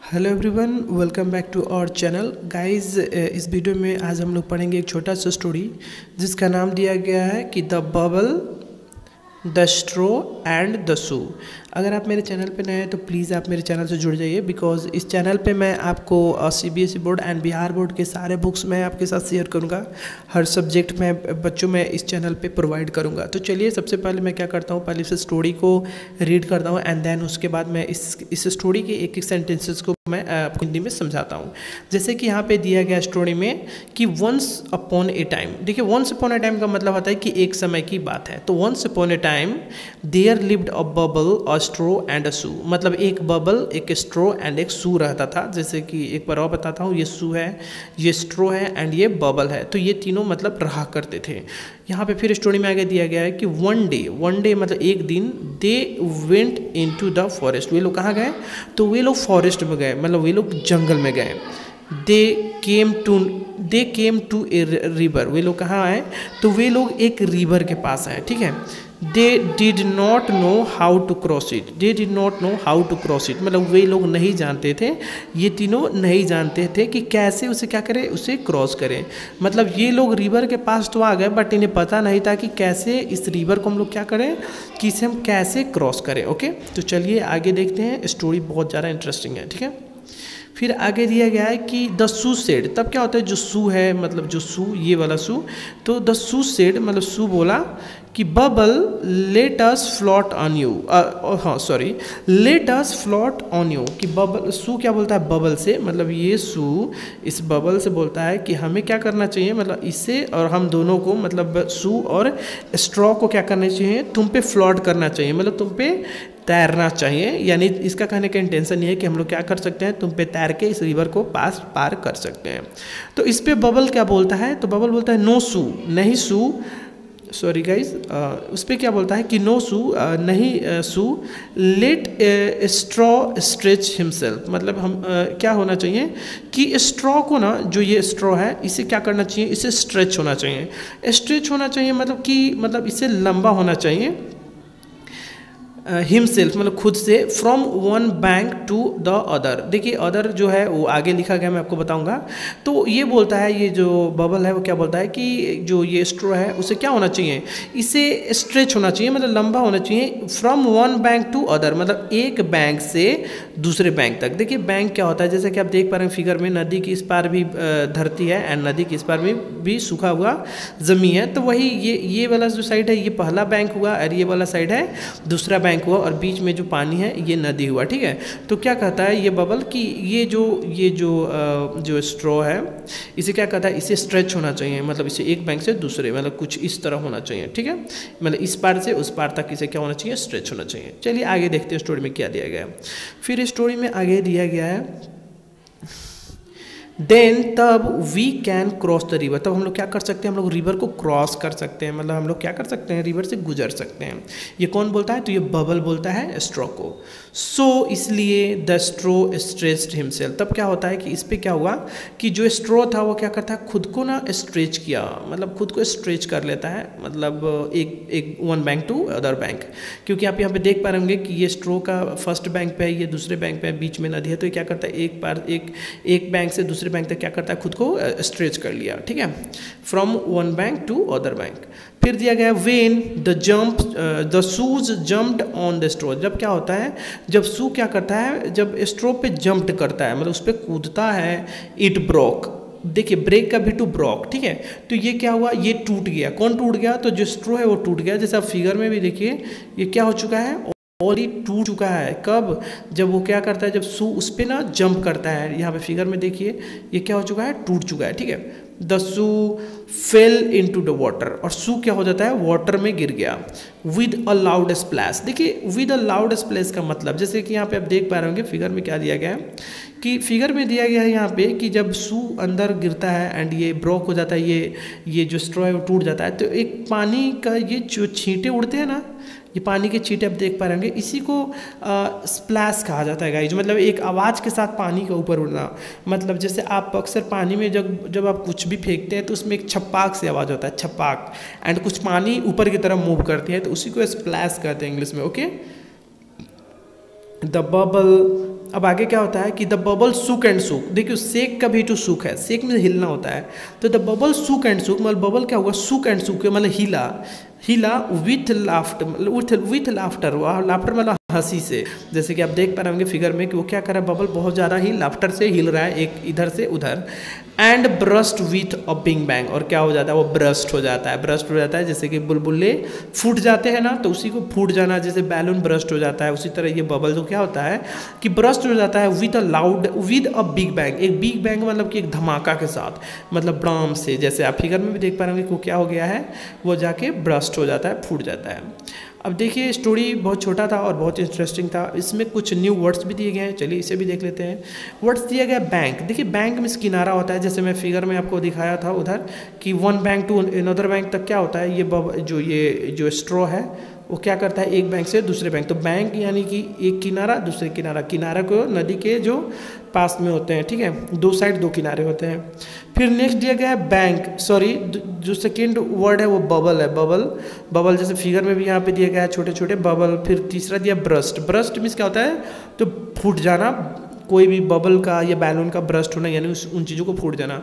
Hello everyone, welcome back to our channel guys. इस video में आज हम लोग पढ़ेंगे एक छोटा सा स्टोरी जिसका नाम दिया गया है कि the bubble, the straw and the shoe. अगर आप मेरे चैनल पे नए हैं तो प्लीज़ आप मेरे चैनल से जुड़ जाइए, बिकॉज इस चैनल पे मैं आपको CBSE board and Bihar board के सारे बुक्स मैं आपके साथ शेयर करूँगा। हर सब्जेक्ट में बच्चों में इस चैनल पे प्रोवाइड करूँगा। तो चलिए, सबसे पहले मैं क्या करता हूँ, पहले इस स्टोरी को रीड करता हूँ एंड देन उसके बाद मैं इस स्टोरी के एक एक सेंटेंसेस को मैं आपको हिंदी में समझाता हूँ। जैसे कि यहाँ पे दिया गया स्टोरी में कि वंस अपॉन ए टाइम। देखिए, वंस अपॉन ए टाइम का मतलब होता है कि एक समय की बात है। तो once upon a time there lived a bubble, a straw and a shoe. मतलब एक बबल, एक स्ट्रो एंड एक शू रहता था। जैसे कि एक बार और बताता हूँ, ये शू है, ये स्ट्रो है एंड ये बबल है। तो ये तीनों मतलब रहा करते थे। यहाँ पे फिर स्टोरी में आगे दिया गया है कि वन डे मतलब एक दिन, they went into the forest. वे लोग कहाँ गए? तो वे लोग फॉरेस्ट में गए, मतलब वे लोग जंगल में गए। दे केम टू ए रिवर। वे लोग कहाँ आए? तो वे लोग एक रिवर के पास आए, ठीक है। They did not know how to cross it. They did not know how to cross it मतलब वे लोग नहीं जानते थे, ये तीनों नहीं जानते थे कि कैसे उसे क्या करें, उसे क्रॉस करें। मतलब ये लोग रिवर के पास तो आ गए, बट इन्हें पता नहीं था कि कैसे इस रिवर को हम लोग क्या करें, कि इसे हम कैसे क्रॉस करें। ओके, तो चलिए आगे देखते हैं। स्टोरी बहुत ज़्यादा इंटरेस्टिंग है, ठीक है। फिर आगे दिया गया है कि द शू सेड। तब क्या होता है, जो शू है मतलब जो शू, ये वाला शू, तो द शू सेड मतलब शू बोला कि bubble let us float on you. Let us float on you. कि बबल, शू क्या बोलता है बबल से, मतलब ये शू इस बबल से बोलता है कि हमें क्या करना चाहिए, मतलब इससे और हम दोनों को, मतलब शू और स्ट्रॉ को क्या करना चाहिए, तुम पे फ्लोट करना चाहिए, मतलब तुम पे तैरना चाहिए। यानी इसका कहने का इंटेंशन ये है कि हम लोग क्या कर सकते हैं, तुम पे तैर के इस रिवर को पार कर सकते हैं। तो इस पे बबल क्या बोलता है, तो बबल बोलता है नो शू, नहीं शू, सॉरी गाइज, उस पर क्या बोलता है कि नो शू, नहीं शू, लेट स्ट्रॉ स्ट्रेच हिमसेल्फ। मतलब हम क्या होना चाहिए कि स्ट्रॉ को ना, जो ये स्ट्रॉ है इसे क्या करना चाहिए, इसे स्ट्रेच होना चाहिए। स्ट्रेच होना चाहिए मतलब कि मतलब इसे लंबा होना चाहिए। हिमसेल्फ मतलब खुद से, from one bank to the other. देखिए अदर जो है वो आगे लिखा गया, मैं आपको बताऊंगा। तो ये बोलता है, ये जो बबल है वो क्या बोलता है कि जो ये स्ट्रो है उसे क्या होना चाहिए, इसे स्ट्रेच होना चाहिए, मतलब लंबा होना चाहिए। From one bank to other मतलब एक बैंक से दूसरे बैंक तक। देखिए बैंक क्या होता है, जैसे कि आप देख पा रहे हैं फिगर में, नदी की इस पार भी धरती है एंड नदी की इस पार भी सूखा हुआ ज़मीन है। तो वही ये वाला जो साइड है ये पहला बैंक हुआ और ये वाला साइड है दूसरा बैंक हुआ, और बीच में जो पानी है ये नदी हुआ, ठीक है। तो क्या कहता है ये बबल कि ये जो स्ट्रॉ है इसे क्या कहता है, इसे स्ट्रेच होना चाहिए, मतलब इसे एक बैंक से दूसरे, मतलब कुछ इस तरह होना चाहिए, ठीक है। मतलब इस पार से उस पार तक इसे क्या होना चाहिए, स्ट्रेच होना चाहिए। चलिए आगे देखते हैं स्टोरी में क्या दिया गया है। फिर स्टोरी में आगे दिया गया है, देन तब we can cross the river. तब हम लोग क्या कर सकते हैं, हम लोग रिवर को क्रॉस कर सकते हैं, मतलब हम लोग क्या कर सकते हैं, रिवर से गुजर सकते हैं। ये कौन बोलता है, तो ये बबल बोलता है स्ट्रो को। सो इसलिए द स्ट्रो स्ट्रेच्ड हिमसेल्फ। तब क्या होता है कि इस पर क्या हुआ कि जो स्ट्रो था वो क्या करता है, खुद को ना स्ट्रेच किया, मतलब खुद को स्ट्रेच कर लेता है, मतलब एक one bank to other bank. क्योंकि आप यहाँ पे देख पा रहे होंगे कि ये स्ट्रो का फर्स्ट बैंक पे है, ये दूसरे बैंक पे है, बीच में नदी है। तो ये क्या करता है, एक बैंक से दूसरे बैंक तक क्या करता है, खुद को स्ट्रेच कर लिया, ठीक है। From one bank to other bank. फिर दिया गया when the shoes jumped on the straw. जब क्या होता है, जब शू क्या करता है, जब स्ट्रो पे जंप्ड करता है, मतलब उस पर कूदता है, इट ब्रोक। देखिए ब्रेक का भी टू ब्रोक, ठीक है। तो ये क्या हुआ, ये टूट गया। कौन टूट गया, तो जो स्ट्रो है वो टूट गया। जैसे आप फिगर में भी देखिए ये क्या हो चुका है, ऑलरेडी टूट चुका है। कब, जब वो क्या करता है, जब शू उस पर ना जंप करता है। यहाँ पे फिगर में देखिए ये क्या हो चुका है, टूट चुका है, ठीक है। The shoe fail into the water, और शू क्या हो जाता है, वाटर में गिर गया। With a loud splash. देखिए विद अ लाउड स्प्लैश का मतलब, जैसे कि यहाँ पे आप देख पा रहे होंगे फिगर में क्या दिया गया है, कि फिगर में दिया गया है यहाँ पे कि जब शू अंदर गिरता है एंड ये ब्रोक हो जाता है, ये जो स्ट्रॉ है वो टूट जाता है। तो एक पानी का ये जो छींटे उड़ते हैं ना, ये पानी के छींटे आप देख पा रहे होंगे, इसी को स्प्लैश कहा जाता है गाइज। मतलब एक आवाज़ के साथ पानी का ऊपर उड़ना। मतलब जैसे आप अक्सर पानी में जब आप कुछ भी फेंकते हैं तो उसमें एक छप्पाक से आवाज़ होता है, छप्पाक, एंड कुछ पानी ऊपर की तरफ मूव करती है, तो उसी को स्प्लैश कहते हैं इंग्लिश में। ओके, द बबल अब आगे क्या होता है कि द बबल सूक एंड सूक। देखियो सेक का भी तो सूक है, सेक में हिलना होता है, तो द बबल सूक एंड सूक मतलब बबल क्या हुआ, सूक एंड सूक मतलब हिला, हिला with laughter, with laughter, laughter मतलब हंसी से। जैसे कि आप देख पा रहे होंगे फिगर में कि वो क्या कर रहा है, बबल बहुत ज़्यादा ही लाफ्टर से हिल रहा है एक इधर से उधर। And burst with a big bang, और क्या हो जाता है, वो ब्रस्ट हो जाता है, ब्रस्ट हो जाता है। जैसे कि बुलबुले फूट जाते हैं ना, तो उसी को फूट जाना, जैसे बैलून ब्रस्ट हो जाता है, उसी तरह ये बबल तो क्या होता है कि ब्रस्ट हो जाता है with a loud, with a big bang. एक बिग बैंग मतलब कि एक धमाका के साथ, मतलब ब्राम से, जैसे आप फिगर में भी देख पा रहे होंगे कि क्या हो गया है, वो जाके ब्रस्ट हो जाता है, फूट जाता है। अब देखिए स्टोरी बहुत छोटा था और बहुत इंटरेस्टिंग था, इसमें कुछ न्यू वर्ड्स भी दिए गए हैं, चलिए इसे भी देख लेते हैं। वर्ड्स दिया गया बैंक। देखिए बैंक में किनारा होता है, जैसे मैं फिगर में आपको दिखाया था उधर कि one bank to another bank तक क्या होता है, ये जो स्ट्रॉ है वो क्या करता है, एक बैंक से दूसरे बैंक। तो बैंक यानी कि एक किनारा दूसरे किनारा, किनारा को नदी के जो पास में होते हैं, ठीक है, दो साइड दो किनारे होते हैं। फिर नेक्स्ट दिया गया है बैंक, सॉरी जो सेकेंड वर्ड है वो बबल है, बबल, बबल जैसे फिगर में भी यहाँ पे दिया गया है छोटे छोटे बबल। फिर तीसरा दिया ब्रस्ट, ब्रस्ट मीन्स क्या होता है, तो फूट जाना, कोई भी बबल का या बैलून का ब्रस्ट होना यानी उन चीज़ों को फूट जाना।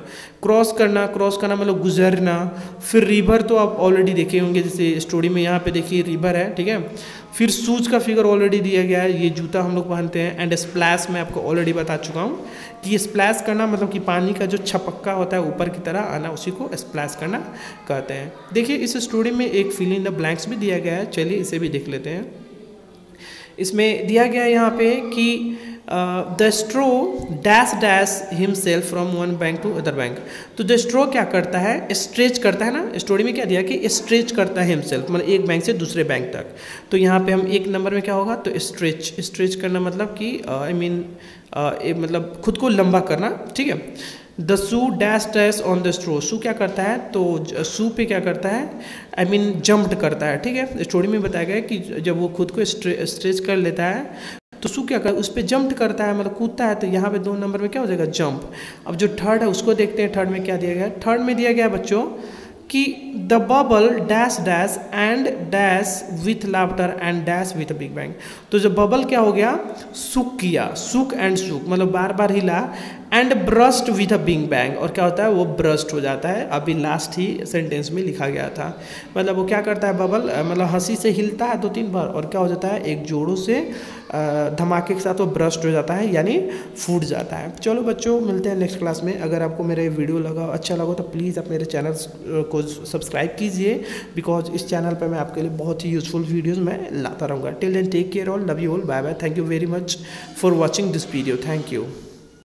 क्रॉस करना, क्रॉस करना मतलब गुजरना। फिर रिवर तो आप ऑलरेडी देखे होंगे, जैसे स्टोरी में यहाँ पे देखिए रिवर है, ठीक है। फिर शूज का फिगर ऑलरेडी दिया गया है, ये जूता हम लोग पहनते हैं। एंड स्प्लैश मैं आपको ऑलरेडी बता चुका हूँ कि ये स्प्लैश करना मतलब कि पानी का जो छपक्का होता है ऊपर की तरह आना, उसी को स्प्लैश करना कहते हैं। देखिए इस स्टोरी में एक फिल इन द ब्लैंक्स भी दिया गया है, चलिए इसे भी देख लेते हैं। इसमें दिया गया है यहाँ पे कि the straw dash dash himself from one bank to other bank. तो द स्ट्रो क्या करता है, स्ट्रेच करता है ना, स्टोरी में क्या दिया कि स्ट्रेच करता है हिमसेल्फ, मतलब एक बैंक से दूसरे बैंक तक। तो यहाँ पे हम एक नंबर में क्या होगा, तो स्ट्रेच, स्ट्रेच करना मतलब कि आई मीन मतलब खुद को लंबा करना, ठीक है। The shoe dash dash on the straw, shoe क्या करता है, तो शू पे क्या करता है, आई मीन जंप्ड करता है, ठीक है। स्टोरी में बताया गया है कि जब वो खुद को स्ट्रेच कर लेता है तो शू क्या कर, उस पर जंप करता है, मतलब कूदता है। तो यहाँ पे दो नंबर में क्या हो जाएगा, जंप। अब जो थर्ड है उसको देखते हैं, थर्ड में क्या दिया गया है। थर्ड में दिया गया है बच्चों कि the bubble dash dash and dash with laughter and dash with big bang. तो जो बबल क्या हो गया, सुक किया, सुक एंड सुक मतलब बार बार हिला, and burst with a big bang, और क्या होता है वो ब्रस्ट हो जाता है। अभी लास्ट ही सेंटेंस में लिखा गया था, मतलब वो क्या करता है बबल, मतलब हंसी से हिलता है दो तीन बार और क्या हो जाता है, एक जोरों से धमाके के साथ वो ब्रस्ट हो जाता है यानी फूट जाता है। चलो बच्चों मिलते हैं नेक्स्ट क्लास में। अगर आपको मेरा वीडियो लगा अच्छा लगा तो प्लीज़ आप मेरे चैनल को सब्सक्राइब कीजिए, बिकॉज इस चैनल पर मैं आपके लिए बहुत ही यूजफुल वीडियोज़ मैं लाता रहूँगा। Till then take care all, love you all, bye bye, thank you very much for watching this video, thank you.